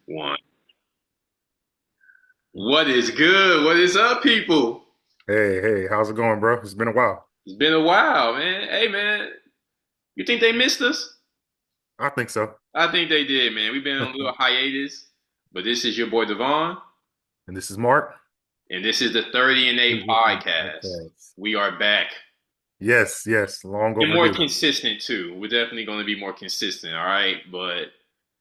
One. What is good? What is up, people? Hey, hey, how's it going, bro? It's been a while. It's been a while, man. Hey, man, you think they missed us? I think so. I think they did, man. We've been on a little hiatus, but this is your boy Davonne, And this is Mark. and this is the 30 and 8 podcast. Podcast. We are back. Yes, yes, long And more overdue. consistent, too. We're definitely going to be more consistent, all right? But,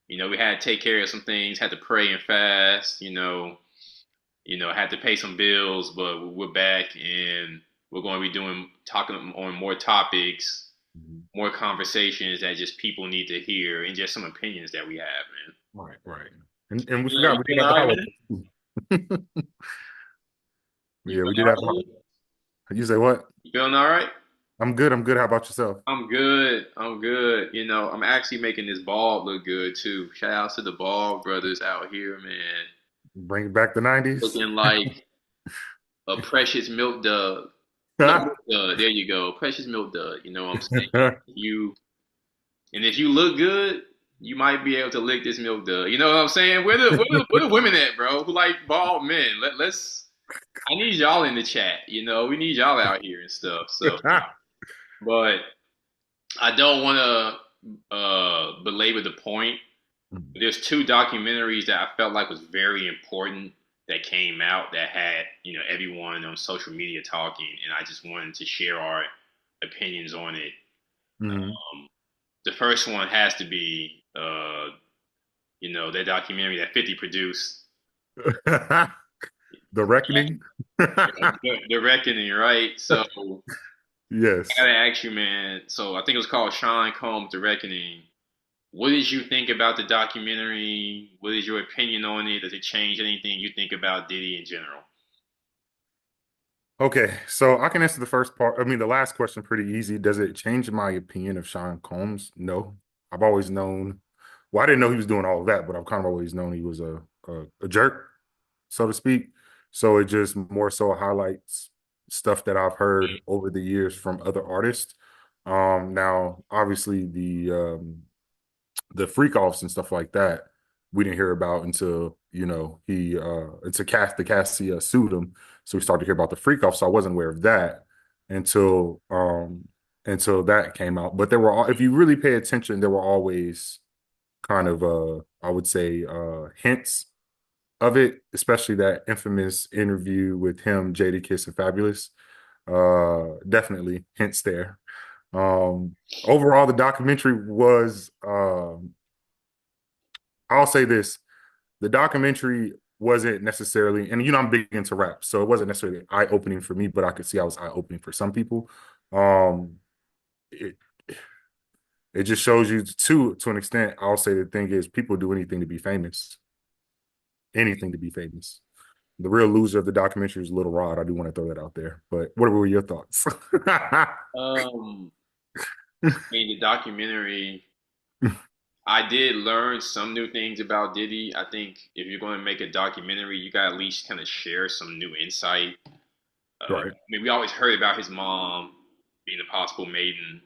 we had to take care of some things, had to pray and fast, had to pay some bills, but we're back and we're going to be talking on more topics, Mhm. more conversations that just people need to hear, and just some opinions that we have, man. Right, right. And we You forgot we did feeling have the all right, man? holidays too. You Yeah, we feeling did all have the right? holidays. You say what? You feeling all right? I'm good. I'm good. How about yourself? I'm good. I'm good. I'm actually making this bald look good too. Shout out to the bald brothers out here, man. Bring back the 90s. Looking like a precious milk dug. No, milk dud. There you go. Precious milk dud. You know what I'm saying? You And if you look good, you might be able to lick this milk dud. You know what I'm saying? Where the women at, bro? Who like bald men? Let's. I need y'all in the chat. We need y'all out here and stuff. So, but I don't want to belabor the point. There's two documentaries that I felt like was very important that came out that had everyone on social media talking, and I just wanted to share our opinions on it. Mhm. The first one has to be that documentary that 50 produced, The Reckoning. The Reckoning, right? So I Yes. gotta ask you, man. So I think it was called Sean Combs, The Reckoning. What did you think about the documentary? What is your opinion on it? Does it change anything you think about Diddy in general? Okay, so I can answer the first part. I mean, the last question pretty easy. Does it change my opinion of Sean Combs? No. I've always known, well, I didn't know he was doing all of that, but I've kind of always known he was a jerk, so to speak. So it just more so highlights stuff that I've heard over the years from other artists. Now, obviously, the freak offs and stuff like that we didn't hear about until he until Cassie sued him, so we started to hear about the freak off. So I wasn't aware of that until until that came out. But there were if you really pay attention, there were always kind of I would say hints of it, especially that infamous interview with him, Jadakiss and Fabulous. Definitely hints there. Overall, the documentary was I'll say this: the documentary wasn't necessarily, and I'm big into rap, so it wasn't necessarily eye opening for me, but I could see I was eye opening for some people. Um, it it just shows you to an extent. I'll say the thing is, people do anything to be famous. The real loser of the documentary is Little Rod. I do want to throw that out there. But what were your thoughts? I mean, the documentary, I did learn some new things about Diddy. I think if you're going to make a documentary, you got to at least kind of share some new insight. Right. I mean, we always heard about his mom being a possible maiden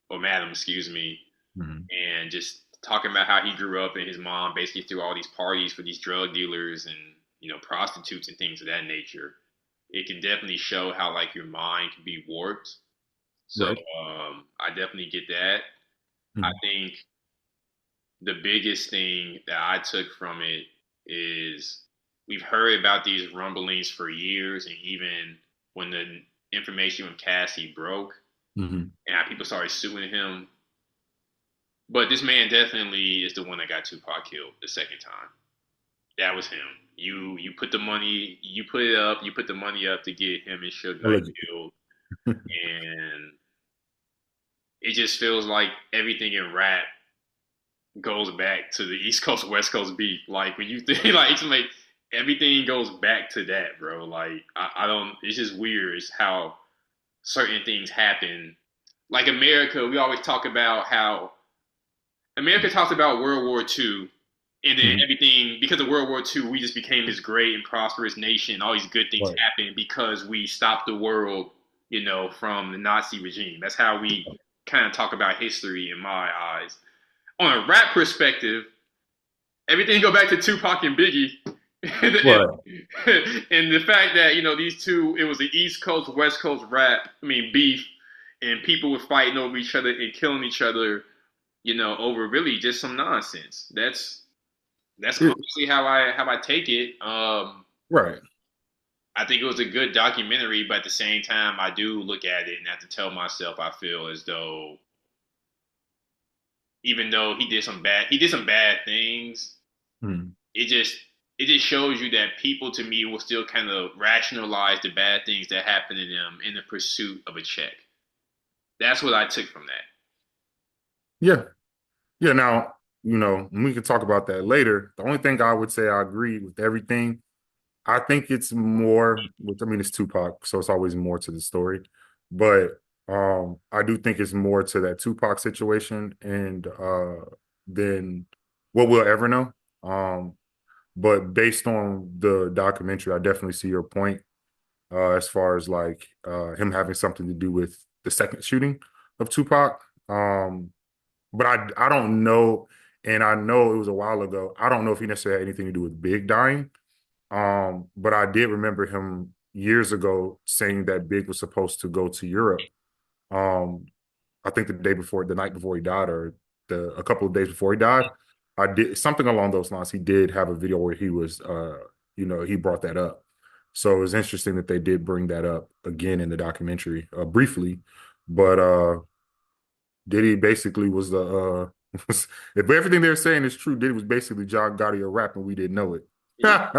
or madam, excuse me, Mhm. and just talking about how he grew up and his mom basically threw all these parties for these drug dealers and prostitutes and things of that nature. It can definitely show how like your mind can be warped. So Right. I definitely get that. I Mhm. think the biggest thing that I took from it is we've heard about these rumblings for years, and even when the information with Cassie broke Mhm. and how people started suing him. But this man definitely is the one that got Tupac killed the second time. That was him. You put the money, you put it up, you put the money up to get him and Suge Knight Allegedly. killed, and it just feels like everything in rap goes back to the East Coast West Coast beef. Like when you think like it's like everything goes back to that, bro. Like I don't. It's just weird. It's how certain things happen. Like America, we always talk about how America talks about World War II, and then Mhm. everything because of World War II, we just became this great and prosperous nation. All these good things Right. happened because we stopped the world, from the Nazi regime. That's how we kind of talk about history in my eyes. On a rap perspective, everything go back to Tupac and Biggie, and, Right. and the fact that these two, it was the East Coast West Coast rap. I mean beef, and people were fighting over each other and killing each other. Over really just some nonsense. That's It, honestly how I take it. right. I think it was a good documentary, but at the same time, I do look at it and have to tell myself I feel as though even though he did some bad things. Hmm. It just shows you that people to me will still kind of rationalize the bad things that happen to them in the pursuit of a check. That's what I took from that. Yeah. Yeah. Now, we can talk about that later. The only thing I would say I agree with everything. I think it's more, which I mean, it's Tupac, so it's always more to the story. But I do think it's more to that Tupac situation and than what we'll ever know. Um, but based on the documentary, I definitely see your point as far as like him having something to do with the second shooting of Tupac. But I don't know, and I know it was a while ago. I don't know if he necessarily had anything to do with Big dying. But I did remember him years ago saying that Big was supposed to go to Europe. Um, I think the night before he died, or a couple of days before he died. I did something along those lines. He did have a video where he was, he brought that up. So it was interesting that they did bring that up again in the documentary, briefly. But Diddy basically was the if everything they're saying is true, Diddy was basically John Gotti of rap, and we didn't know it. Yeah.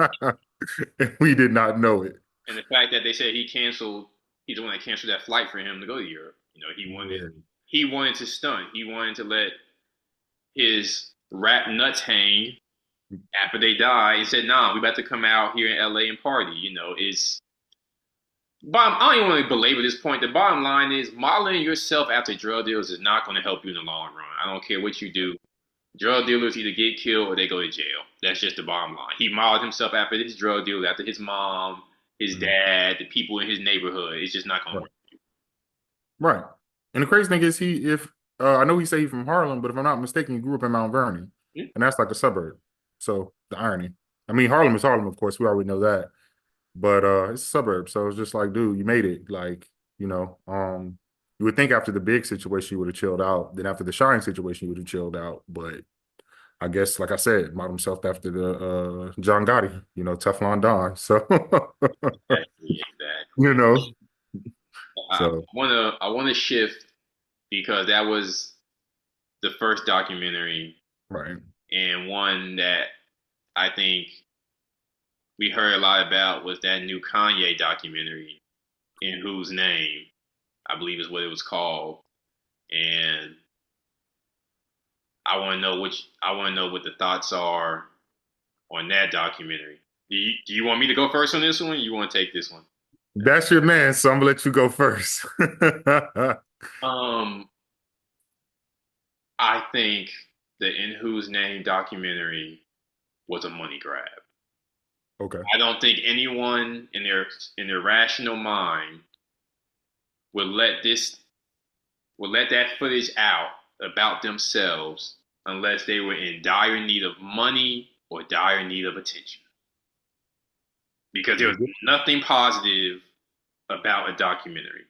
And we did not know it. And the fact that they said he's the one that canceled that flight for him to go to Europe. He wanted Yeah. he wanted to stunt. He wanted to let his rap nuts hang after they die and said, "Nah, we about to come out here in LA and party." Is bottom. I don't even want to belabor this point. The bottom line is modeling yourself after drug dealers is not going to help you in the long run. I don't care what you do. Drug dealers either get killed or they go to jail. That's just the bottom line. He modeled himself after his drug dealers, after his mom, his Mhm. dad, the people in his neighborhood. It's just not going to Right. work. Right. And the crazy thing is, if I know he said he's from Harlem, but if I'm not mistaken, he grew up in Mount Vernon, Yeah. and that's like a suburb. So the irony. I mean, Harlem is Harlem, of course. We already know that, but it's a suburb. So it's just like, dude, you made it. Like, you would think after the big situation you would have chilled out. Then after the Shine situation, you would have chilled out. But I guess, like I said, modeled himself after the John Gotti, Teflon Don. So Exactly, you exactly. know, I so wanna shift because that was the first documentary right. and one that I think we heard a lot about was that new Kanye documentary, In Whose Name, I believe is what it was called. And I want to know what the thoughts are on that documentary. Do you want me to go first on this one? Or you want to take this one? That's your man, so I'm gonna let you go first. Um, I think the In Whose Name documentary was a money grab. Okay. I don't think anyone in their rational mind would let that footage out about themselves unless they were in dire need of money or dire need of attention. Because there was nothing positive about a documentary.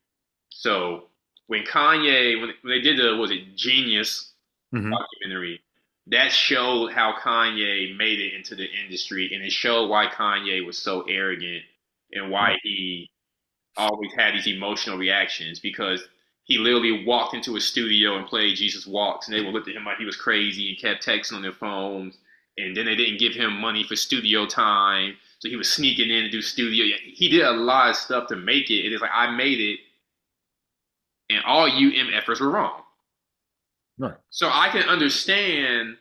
So when they did the was it Genius Hmm. documentary, that showed how Kanye made it into the industry, and it showed why Kanye was so arrogant and why Right. he always had these emotional reactions because he literally walked into a studio and played Jesus Walks, and they would look at him like he was crazy and kept texting on their phones. And then they didn't give him money for studio time, so he was sneaking in to do studio. He did a lot of stuff to make it. It is like I made it, and all you MFers were wrong. Right. So I can understand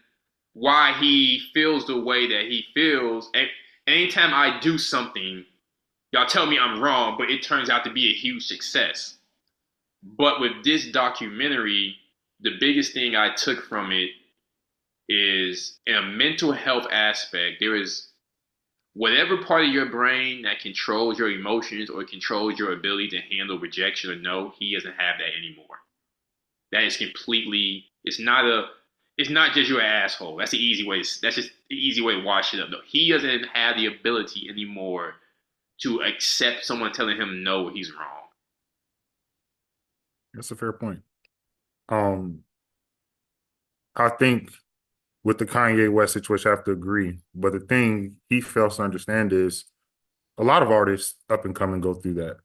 why he feels the way that he feels. And anytime I do something, y'all tell me I'm wrong, but it turns out to be a huge success. But with this documentary, the biggest thing I took from it is in a mental health aspect, there is whatever part of your brain that controls your emotions or controls your ability to handle rejection or no, he doesn't have that anymore. That is completely, it's not a, it's not just your asshole. That's the easy way. That's just the easy way to wash it up. Though he doesn't have the ability anymore to accept someone telling him no, he's wrong. That's a fair point. Um, I think with the Kanye West situation, I have to agree. But the thing he fails to understand is a lot of artists up and coming go through that.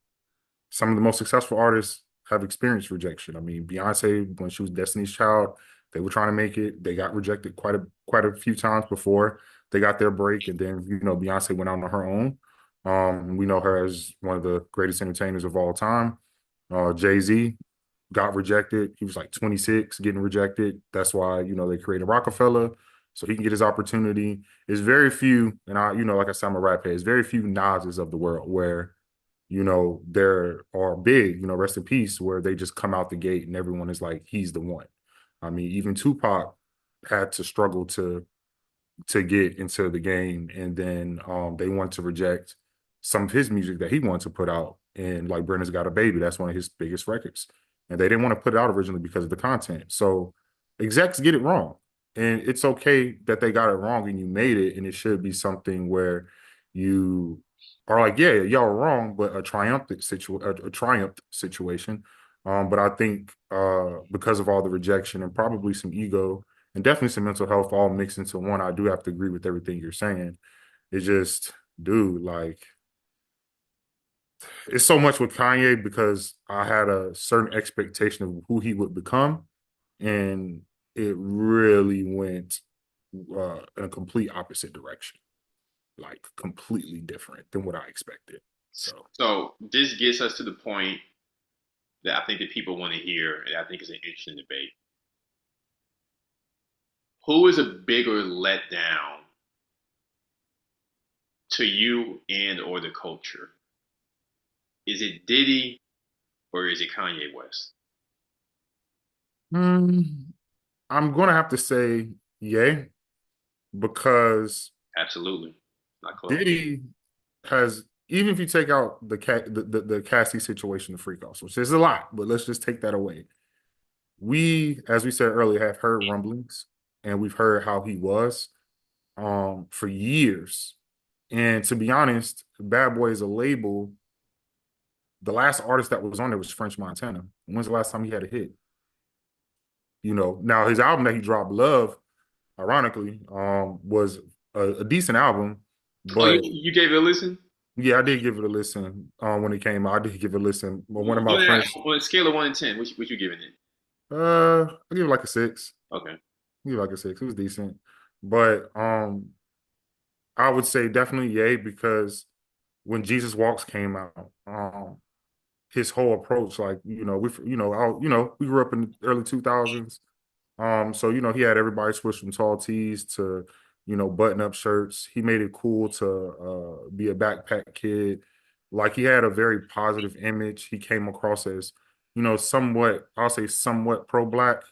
Some of the most successful artists have experienced rejection. I mean, Beyonce, when she was Destiny's Child, they were trying to make it. They got rejected quite a few times before they got their break, and then Beyonce went out on her own. We know her as one of the greatest entertainers of all time. Jay-Z got rejected. He was like 26, getting rejected. That's why they created Rockefeller so he can get his opportunity. It's very few, and like I said, I'm a rap head. It's very few Nas's of the world where there are big, rest in peace, where they just come out the gate and everyone is like, he's the one. I mean, even Tupac had to struggle to get into the game, and then they wanted to reject some of his music that he wanted to put out. And like Brenda's Got a Baby, that's one of his biggest records. And they didn't want to put it out originally because of the content. So execs get it wrong. And it's okay that they got it wrong and you made it. And it should be something where you are like, yeah, y'all are wrong, but a triumph situation. But I think because of all the rejection and probably some ego and definitely some mental health all mixed into one, I do have to agree with everything you're saying. It's just, dude, like it's so much with Kanye because I had a certain expectation of who he would become, and it really went in a complete opposite direction, like completely different than what I expected. So, So this gets us to the point that I think that people want to hear, and I think is an interesting debate. Who is a bigger letdown to you and or the culture? Is it Diddy or is it Kanye West? mm, I'm gonna have to say yay because Absolutely, not close. Diddy has, even if you take out the Cassie situation, the freak offs, which is a lot, but let's just take that away. We, as we said earlier, have heard rumblings and we've heard how he was for years. And to be honest, Bad Boy is a label. The last artist that was on there was French Montana. When's the last time he had a hit? Now his album that he dropped, Love, ironically, was a decent album, Oh, you, but you gave it a listen? yeah, I did give it a listen when it came out. I did give it a listen. But one of my friends, On a scale of 1 to 10, which you giving it? I give it like a six. Okay. I give it like a six. It was decent, but I would say definitely yay because when Jesus Walks came out, his whole approach, like we grew up in the early 2000s. So he had everybody switch from tall tees to button up shirts. He made it cool to be a backpack kid. Like he had a very positive image. He came across as somewhat, I'll say somewhat pro black.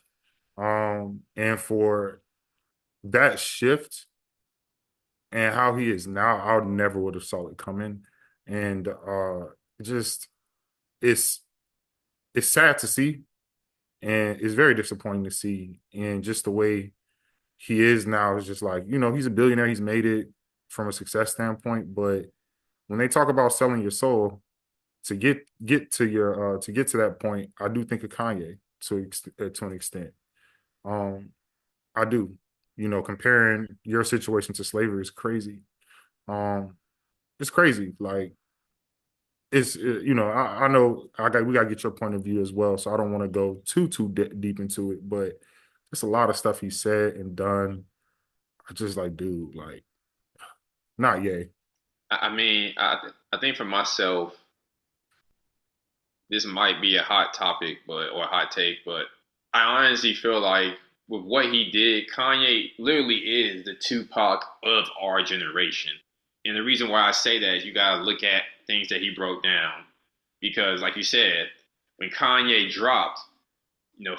And for that shift and how he is now, I never would have saw it coming. And just it's it's sad to see, and it's very disappointing to see. And just the way he is now is just like, he's a billionaire. He's made it from a success standpoint. But when they talk about selling your soul to get to that point, I do think of Kanye to an extent. Um, I do. Comparing your situation to slavery is crazy. Um, it's crazy. Like I know we got to get your point of view as well, so I don't want to go deep into it, but there's a lot of stuff he said and done. I just like, dude, like, not yay. I mean, I think for myself, this might be a hot topic, or a hot take, but I honestly feel like with what he did, Kanye literally is the Tupac of our generation. And the reason why I say that is you gotta look at things that he broke down. Because like you said, when Kanye dropped,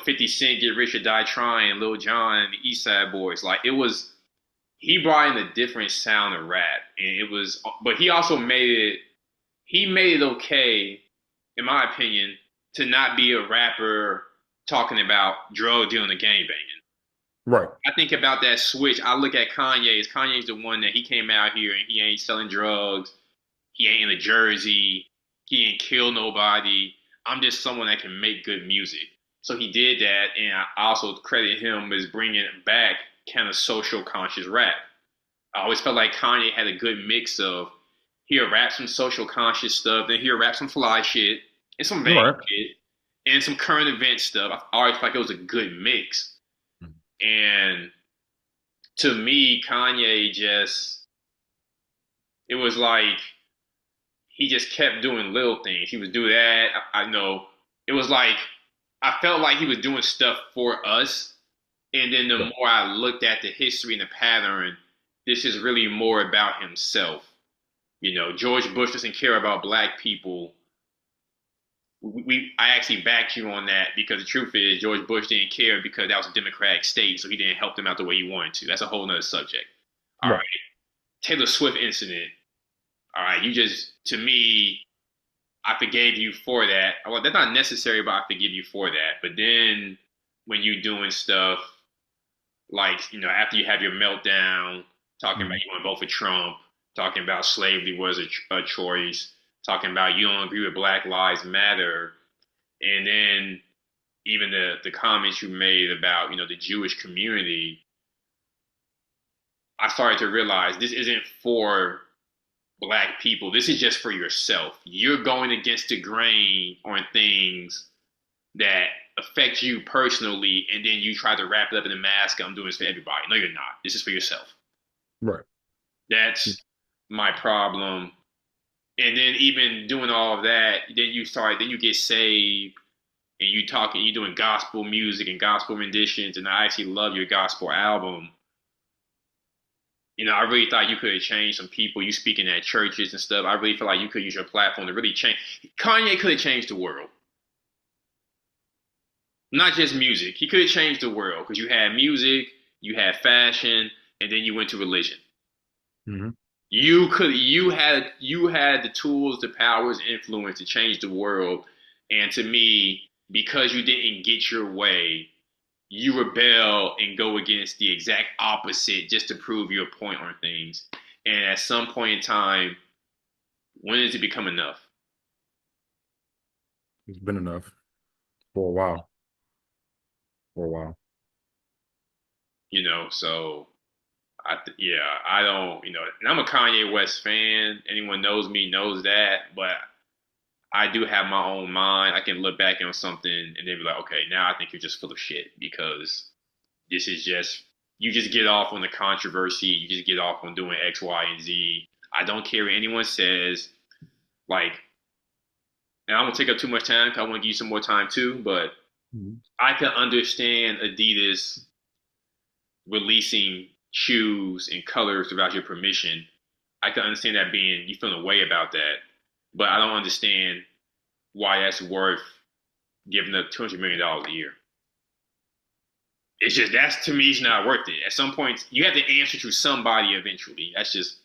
50 Cent, Get Rich or Die Trying, Lil Jon, and the East Side Boys, like it was he brought in a different sound of rap. And it was but he made it okay, in my opinion, to not be a rapper talking about drug dealing and gang banging. Right. I think about that switch. I look at Kanye. Is Kanye's the one that he came out here and he ain't selling drugs. He ain't in a jersey. He ain't kill nobody. I'm just someone that can make good music. So he did that, and I also credit him as bringing back kind of social conscious rap. I always felt like Kanye had a good mix of he'll rap some social conscious stuff, then he'll rap some fly shit and some vague Right. shit and some current event stuff. I always felt like it was a good mix. And to me, Kanye just it was like he just kept doing little things. He would do that. I know it was like I felt like he was doing stuff for us. And then the Right. more I looked at the history and the pattern, this is really more about himself. You know, George Bush doesn't care about black people. I actually backed you on that because the truth is George Bush didn't care because that was a Democratic state, so he didn't help them out the way he wanted to. That's a whole nother subject. All right. Right. Taylor Swift incident. All right, you just to me, I forgave you for that. Well, that's not necessary, but I forgive you for that. But then when you doing stuff like, after you have your meltdown, talking about Mhm. you want to vote for Trump, talking about slavery was a choice, talking about you don't agree with Black Lives Matter, and then even the comments you made about, the Jewish community, I started to realize this isn't for black people. This is just for yourself. You're going against the grain on things that affect you personally, and then you try to wrap it up in a mask. I'm doing this for everybody. No, you're not. This is for yourself. Right. That's my problem. And then even doing all of that, then you get saved and you're doing gospel music and gospel renditions, and I actually love your gospel album. I really thought you could have changed some people. You speaking at churches and stuff. I really feel like you could use your platform to really change. Kanye could have changed the world, not just music. He could have changed the world because you had music, you had fashion, and then you went to religion. Hmm. You had the tools, the powers, influence to change the world. And to me, because you didn't get your way, you rebel and go against the exact opposite just to prove your point on things. And at some point in time, when does it become enough? It's been enough for a while. For a while. So yeah, I don't, and I'm a Kanye West fan. Anyone knows me knows that, but I do have my own mind. I can look back on something and then be like, okay, now I think you're just full of shit because this is just you just get off on the controversy. You just get off on doing X, Y, and Z. I don't care what anyone says. Like, and I won't take up too much time. 'Cause I want to give you some more time too. But Mhm. I can understand Adidas releasing shoes and colors without your permission. I can understand that being you feeling a way about that, but I don't understand why that's worth giving up $200 million a year. It's just that's to me, it's not worth it. At some point, you have to answer to somebody eventually. That's just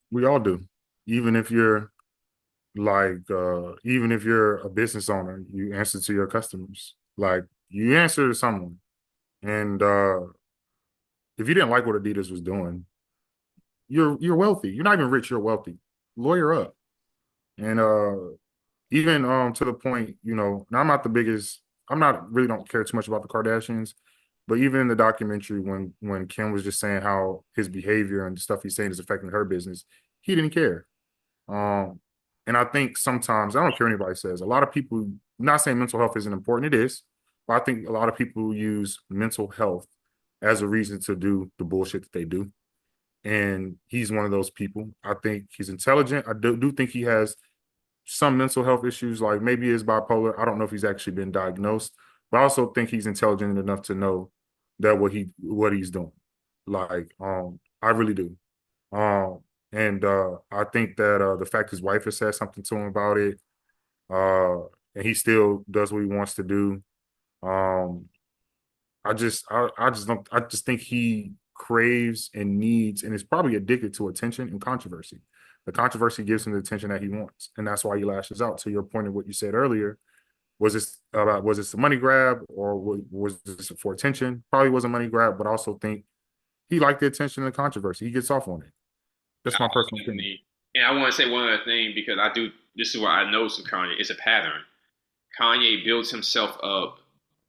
We all do. Even if you're even if you're a business owner, you answer to your customers. Like you answer to someone. And if you didn't like what Adidas was doing, you're wealthy. You're not even rich, you're wealthy. Lawyer up. And even to the point, now I'm not really don't care too much about the Kardashians, but even in the documentary when Kim was just saying how his behavior and the stuff he's saying is affecting her business, he didn't care. Um, and I think sometimes I don't care what anybody says. A lot of people, not saying mental health isn't important, it is, but I think a lot of people use mental health as a reason to do the bullshit that they do. And he's one of those people. I think he's intelligent. I do think he has some mental health issues, like maybe is bipolar. I don't know if he's actually been diagnosed, but I also think he's intelligent enough to know that what he's doing. I really do. Um, and I think that the fact his wife has said something to him about it, uh, and he still does what he wants to do. Um, I just think he craves and needs and is probably addicted to attention and controversy. The controversy gives him the attention that he wants, and that's why he lashes out. To your point of what you said earlier, Was this a money grab, or was this for attention? Probably was a money grab, but I also think he liked the attention and the controversy. He gets off on it. That's my personal opinion. Definitely. And I want to say one other thing because I do. This is what I know from Kanye. It's a pattern. Kanye builds himself up.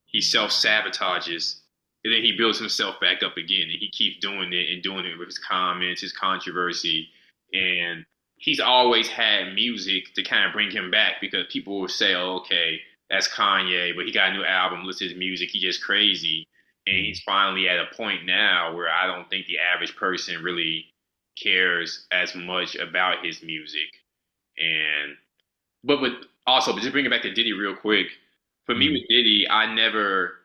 He self sabotages, and then he builds himself back up again. And he keeps doing it and doing it with his comments, his controversy, and he's always had music to kind of bring him back because people will say, oh, "Okay, that's Kanye, but he got a new album. Listen to his music. He's just crazy." And he's finally at a point now where I don't think the average person really cares as much about his music. And but also, but just bring it back to Diddy real quick. For me Mm-hmm. with Diddy, I never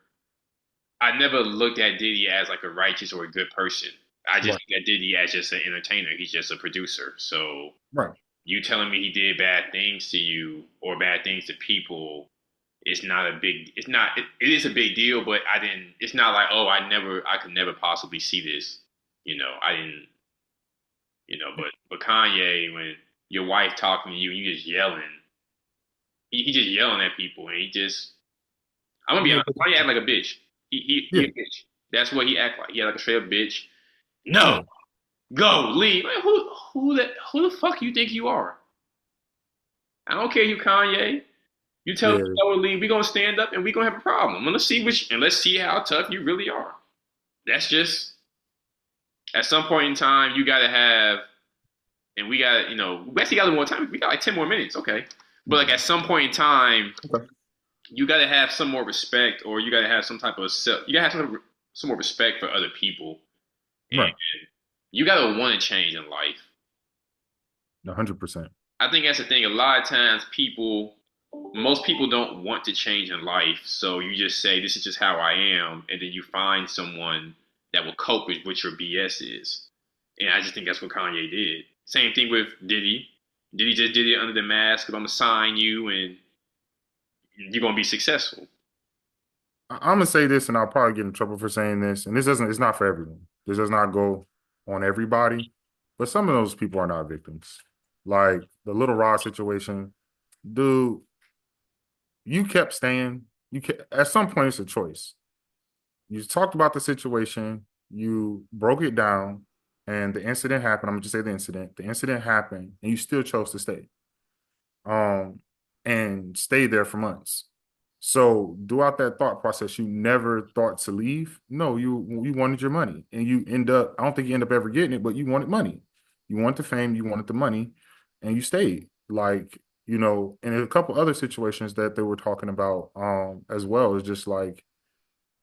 looked at Diddy as like a righteous or a good person. I just Right, look at Diddy as just an entertainer. He's just a producer. So right. you telling me he did bad things to you or bad things to people, it's not a big. It's not. It is a big deal, but I didn't. It's not like oh, I could never possibly see this. I didn't. But Kanye, when your wife talking to you, and you just yelling. He just yelling at people, and he just. I'm gonna be Yeah, honest. Kanye act like a bitch. He yeah, a bitch. That's what he act like. He act like a straight up bitch. No, yeah, go leave. Like, who the fuck you think you are? I don't care you Kanye. You tell me to yeah. go and leave. We gonna stand up and we gonna have a problem. Let's see how tough you really are. That's just at some point in time you gotta have, and we actually got more time. We got like 10 more minutes, okay. But like Mhm. at some point in time, Okay. you gotta have some more respect, or you gotta have some type of you gotta have some more respect for other people, and Right. you gotta want to change in life. 100%. I think that's the thing. A lot of times, most people don't want to change in life, so you just say, "This is just how I am," and then you find someone that will cope with what your BS is. And I just think that's what Kanye did. Same thing with Diddy. Diddy just did it under the mask of I'm gonna sign you and you're gonna be successful. I'm gonna say this, and I'll probably get in trouble for saying this. And this doesn't. It's not for everyone. This does not go on everybody, but some of those people are not victims. Like the Little Rod situation, dude. You kept staying. At some point, it's a choice. You talked about the situation. You broke it down, and the incident happened. I'm gonna just say the incident. The incident happened, and you still chose to stay. Um, and stayed there for months. So throughout that thought process, you never thought to leave. No, you wanted your money, and you end up. I don't think you end up ever getting it, but you wanted money. You wanted the fame, you wanted the money, and you stayed. Like and a couple other situations that they were talking about, as well is just like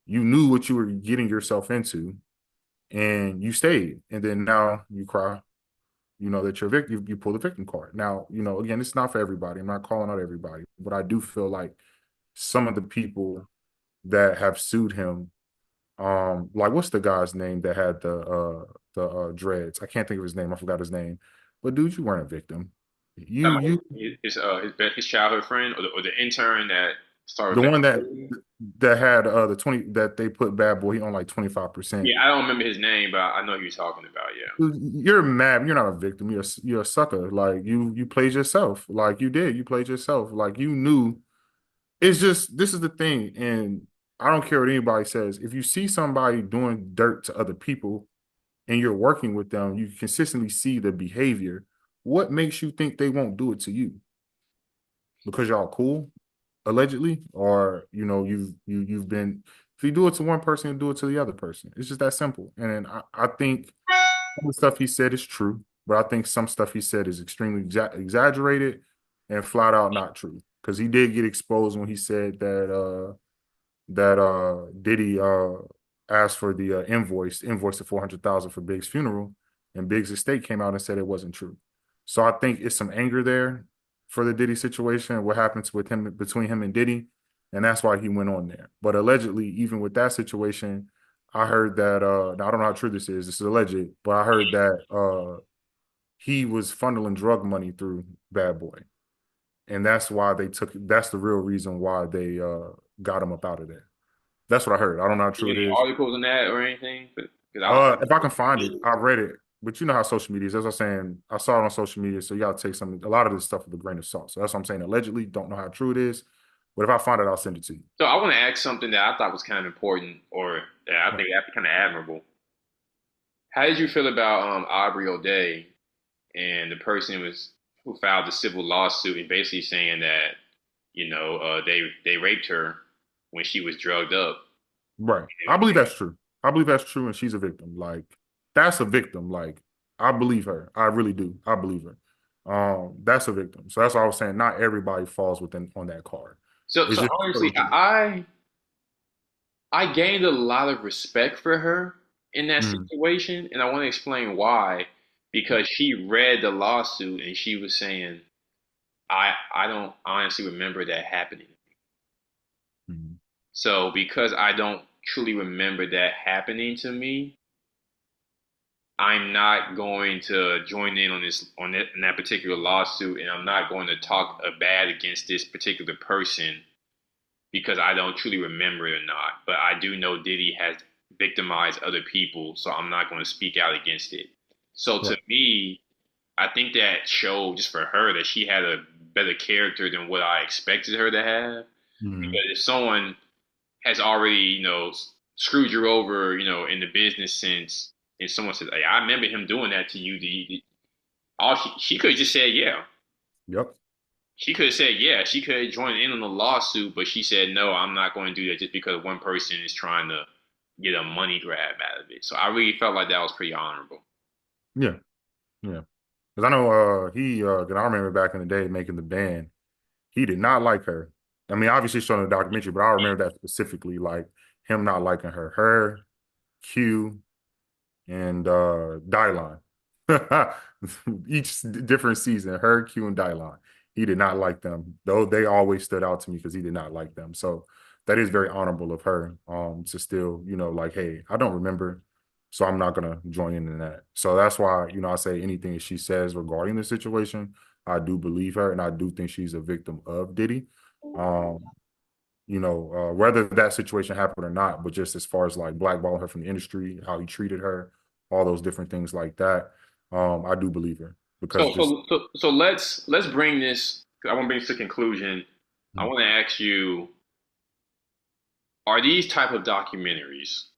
you knew what you were getting yourself into, and you stayed, and then now you cry that you're victim, you pull the victim card. Now, again, it's not for everybody. I'm not calling out everybody, but I do feel like some of the people that have sued him, like what's the guy's name that had the dreads? I can't think of his name. I forgot his name. But dude, you weren't a victim. You His childhood friend or the intern that started the with one that Bad. that had the 20 that they put Bad Boy, he on like 25%. Yeah, I don't remember his name, but I know who you're talking about. Yeah. You're mad. You're not a victim. You're a sucker. Like you played yourself. Like you did. You played yourself. Like you knew. It's just this is the thing, and I don't care what anybody says. If you see somebody doing dirt to other people and you're working with them, you consistently see the behavior. What makes you think they won't do it to you? Because y'all cool, allegedly, or you've been. If you do it to one person, you do it to the other person. It's just that simple. And I think some of the stuff he said is true, but I think some stuff he said is extremely exaggerated and flat out not true. Because he did get exposed when he said that Diddy asked for the invoice of 400,000 for Big's funeral, and Big's estate came out and said it wasn't true. So I think it's some anger there for the Diddy situation, what happens with him between him and Diddy, and that's why he went on there. But allegedly, even with that situation, I heard that now I don't know how true this is. This is alleged, but I heard that he was funneling drug money through Bad Boy, and that's the real reason why they got him up out of there. That's what I heard. I don't know how true it Any is. articles on that or anything? Because I don't. If I can find it, I read it. But you know how social media is. As I was saying, I saw it on social media, so you gotta take a lot of this stuff with a grain of salt. So that's what I'm saying. Allegedly, don't know how true it is. But if I find it, I'll send it to you. So I want to ask something that I thought was kind of important, or that I Right. think that's kind of admirable. How did you feel about Aubrey O'Day and the person who filed the civil lawsuit and basically saying that they raped her when she was drugged up? Right. I believe that's true. I believe that's true, and she's a victim. Like, that's a victim. Like, I believe her. I really do. I believe her. That's a victim. So that's why I was saying not everybody falls within on that card. So It's so just honestly, certain people. I gained a lot of respect for her in that Mm, situation, and I want to explain why. Because she read the lawsuit and she was saying, I don't honestly remember that happening. mm, So because I don't truly remember that happening to me, I'm not going to join in on in that particular lawsuit, and I'm not going to talk bad against this particular person because I don't truly remember it or not. But I do know Diddy has victimized other people, so I'm not going to speak out against it. So to right. me, I think that showed just for her that she had a better character than what I expected her to have. Mm, Because if someone has already, screwed you over, in the business sense, and someone says, "Hey, I remember him doing that to you," all she could have just said, "Yeah." yep. She could have said, "Yeah." She could have joined in on the lawsuit, but she said, "No, I'm not going to do that just because one person is trying to get a money grab out of it." So I really felt like that was pretty honorable. Yeah. Yeah. Because I know cause I remember back in the day making the band, he did not like her. I mean, obviously showing the documentary, but I remember that specifically, like him not liking her. Her, Q, and Dylon. Each different season, her, Q, and Dylon. He did not like them, though they always stood out to me because he did not like them. So that is very honorable of her to still, like, hey, I don't remember, so I'm not gonna join in that. So that's why, I say anything that she says regarding the situation, I do believe her, and I do think she's a victim of Diddy. Um, whether that situation happened or not, but just as far as like blackballing her from the industry, how he treated her, all those different things like that, I do believe her because So, just let's bring this. I want to bring this to conclusion. I mm, want to ask you: are these type of documentaries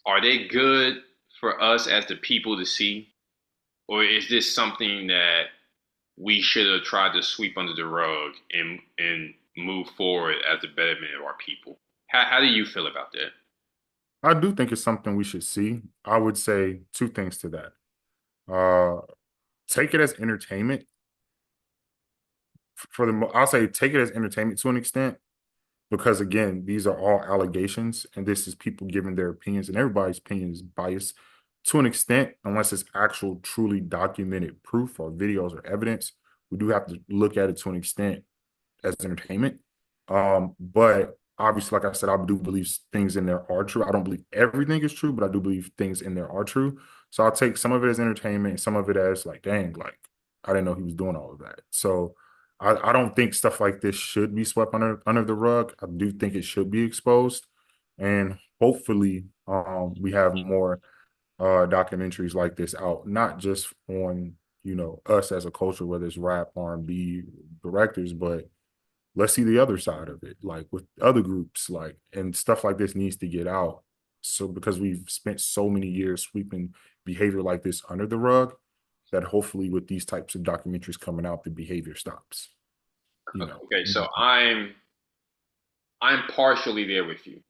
are they good for us as the people to see, or is this something that we should have tried to sweep under the rug and move forward as the betterment of our people? How do you feel about that? I do think it's something we should see. I would say two things to that. Uh, take it as entertainment. I'll say take it as entertainment to an extent because again, these are all allegations, and this is people giving their opinions, and everybody's opinion is biased to an extent, unless it's actual, truly documented proof or videos or evidence. We do have to look at it to an extent as entertainment. But obviously, like I said, I do believe things in there are true. I don't believe everything is true, but I do believe things in there are true. So I'll take some of it as entertainment, some of it as like, dang, like I didn't know he was doing all of that. So I don't think stuff like this should be swept under the rug. I do think it should be exposed, and hopefully, we have more documentaries like this out, not just on us as a culture, whether it's rap, R&B directors, but let's see the other side of it, like with other groups, like and stuff like this needs to get out. So because we've spent so many years sweeping behavior like this under the rug, that hopefully with these types of documentaries coming out, the behavior stops. You know. Okay, so I'm partially there with you.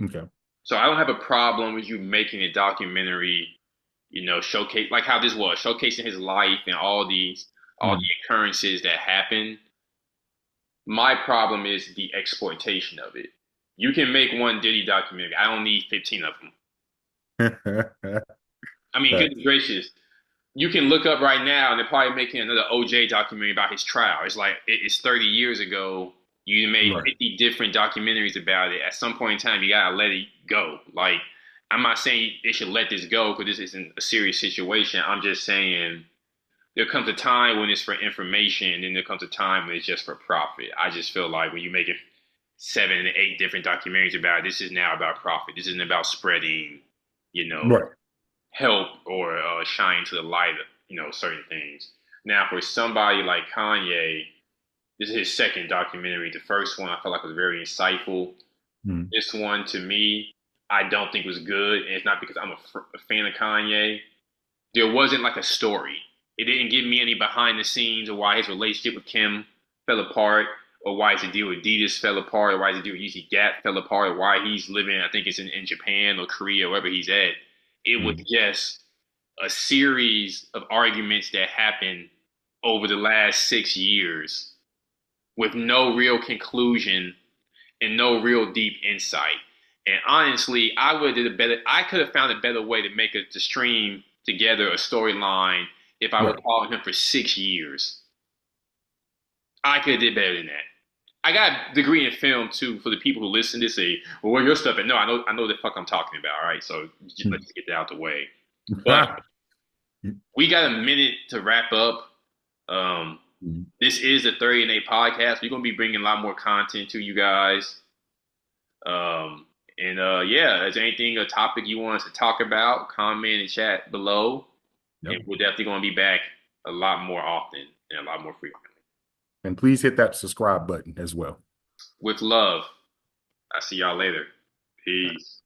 Okay. So I don't have a problem with you making a documentary, showcase like how this was, showcasing his life and all the Mm. occurrences that happened. My problem is the exploitation of it. You can make one Diddy documentary. I don't need 15 of them. I mean, Right. goodness gracious. You can look up right now and they're probably making another OJ documentary about his trial. It's like it's 30 years ago. You made Right. 50 different documentaries about it. At some point in time, you gotta let it go. Like, I'm not saying they should let this go because this isn't a serious situation. I'm just saying there comes a time when it's for information, and then there comes a time when it's just for profit. I just feel like when you make it 7 to 8 different documentaries about it, this is now about profit. This isn't about spreading, you know, Right. help or shine to the light of certain things. Now, for somebody like Kanye, This is his second documentary. The first one I felt like was very insightful. Mm. This one, to me, I don't think was good, and it's not because I'm a fan of Kanye. There wasn't like a story. It didn't give me any behind the scenes or why his relationship with Kim fell apart, or why his deal with Adidas fell apart, or why his deal with Yeezy Gap fell apart, or why he's living, I think it's in Japan or Korea, wherever he's at. It was Mm. just a series of arguments that happened over the last 6 years with no real conclusion and no real deep insight. And honestly, I would have did a better. I could have found a better way to make it to stream together a storyline if I was Right. following him for 6 years. I could have did better than that. I got a degree in film too. For the people who listen to say, "Well, where your stuff?" And no, I know the fuck I'm talking about. All right, so let's get that out the way. But we got a minute to wrap up. Um, this is the 30 and 8 podcast. We're gonna be bringing a lot more content to you guys. And yeah, is there anything, a topic you want us to talk about? Comment and chat below. Yep. And we're definitely going to be back a lot more often and a lot more frequently. And please hit that subscribe button as well. With love. I'll see y'all later. Peace.